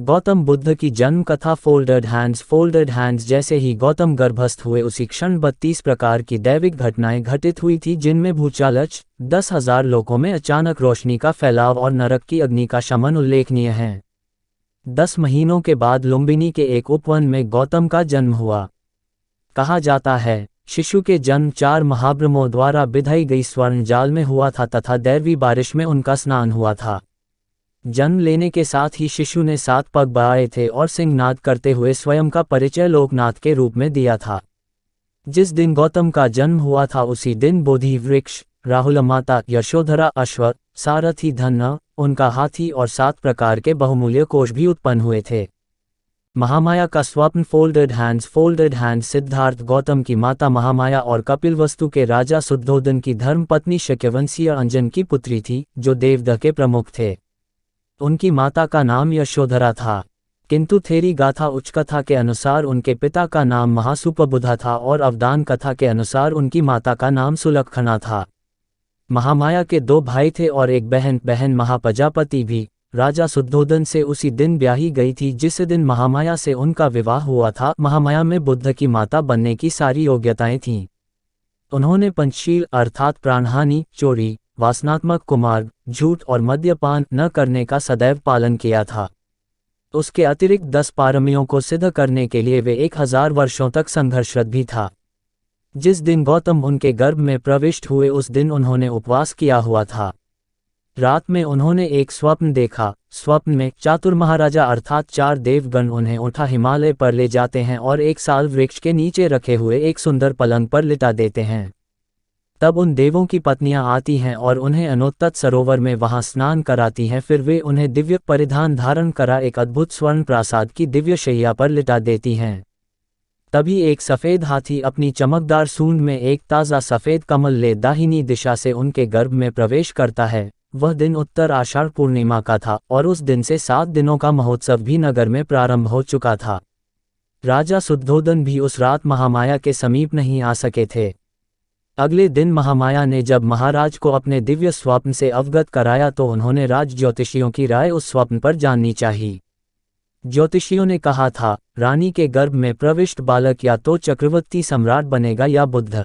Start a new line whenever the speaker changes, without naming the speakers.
गौतम बुद्ध की जन्म कथा। Folded hands. जैसे ही गौतम गर्भस्थ हुए उसी क्षण 32 प्रकार की दैविक घटनाएं घटित हुई थी, जिनमें भूचालच, 10,000 लोगों में अचानक रोशनी का फैलाव और नरक की अग्नि का शमन उल्लेखनीय हैं। 10 महीनों के बाद लुम्बिनी के एक उपवन में गौतम का जन्म हुआ। कहा जाता है, शिशु के जन्म 4 महाब्रह्मों द्वारा बिधाई गई स्वर्ण जाल में हुआ था तथा दैवी बारिश में उनका स्नान हुआ था। जन्म लेने के साथ ही शिशु ने 7 पग बढ़ाए थे और सिंहनाद करते हुए स्वयं का परिचय लोकनाथ के रूप में दिया था। जिस दिन गौतम का जन्म हुआ था उसी दिन बोधि वृक्ष, राहुल माता, यशोधरा अश्व, सारथी धन्ना, उनका हाथी और 7 प्रकार के बहुमूल्य कोष भी उत्पन्न हुए थे। महामाया का स्वप्न। Folded hands. सिद्धार्थ गौतम की माता महामाया और कपिलवस्तु के राजा शुद्धोदन की धर्मपत्नी शक्यवंशीय अंजन की पुत्री थी, जो देवदह के प्रमुख थे। उनकी माता का नाम यशोधरा था, किंतु थेरी गाथा उच्च कथा के अनुसार उनके पिता का नाम महासुपबुधा था और अवदान कथा के अनुसार उनकी माता का नाम सुलक्षणा था। महामाया के 2 भाई थे और एक बहन महाप्रजापति भी। राजा शुद्धोदन से उसी दिन ब्याही गई थी जिस दिन महामाया से उनका विवाह हुआ था। महामाया में बुद्ध की माता बनने की सारी योग्यताएं थीं। उन्होंने पंचशील अर्थात प्राणहानि, चोरी, वासनात्मक कुमार्ग, झूठ और मद्यपान न करने का सदैव पालन किया था। उसके अतिरिक्त 10 पारमियों को सिद्ध करने के लिए वे 1000 वर्षों तक संघर्षरत भी था। जिस दिन गौतम उनके गर्भ में प्रविष्ट हुए उस दिन उन्होंने उपवास किया हुआ था। रात में उन्होंने एक स्वप्न देखा। स्वप्न में चातुर महाराजा अर्थात 4 देवगण उन्हें उठा हिमालय पर ले जाते हैं और एक साल वृक्ष के नीचे रखे हुए एक सुंदर पलंग पर लिटा देते हैं। तब उन देवों की पत्नियां आती हैं और उन्हें अनोत्तत सरोवर में वहां स्नान कराती हैं। फिर वे उन्हें दिव्य परिधान धारण करा एक अद्भुत स्वर्ण प्रासाद की दिव्य शैया पर लिटा देती हैं। तभी एक सफ़ेद हाथी अपनी चमकदार सूंड में एक ताज़ा सफ़ेद कमल ले दाहिनी दिशा से उनके गर्भ में प्रवेश करता है। वह दिन उत्तर आषाढ़ पूर्णिमा का था और उस दिन से 7 दिनों का महोत्सव भी नगर में प्रारंभ हो चुका था। राजा शुद्धोदन भी उस रात महामाया के समीप नहीं आ सके थे। अगले दिन महामाया ने जब महाराज को अपने दिव्य स्वप्न से अवगत कराया तो उन्होंने राज ज्योतिषियों की राय उस स्वप्न पर जाननी चाहिए। ज्योतिषियों ने कहा था, रानी के गर्भ में प्रविष्ट बालक या तो चक्रवर्ती सम्राट बनेगा या बुद्ध।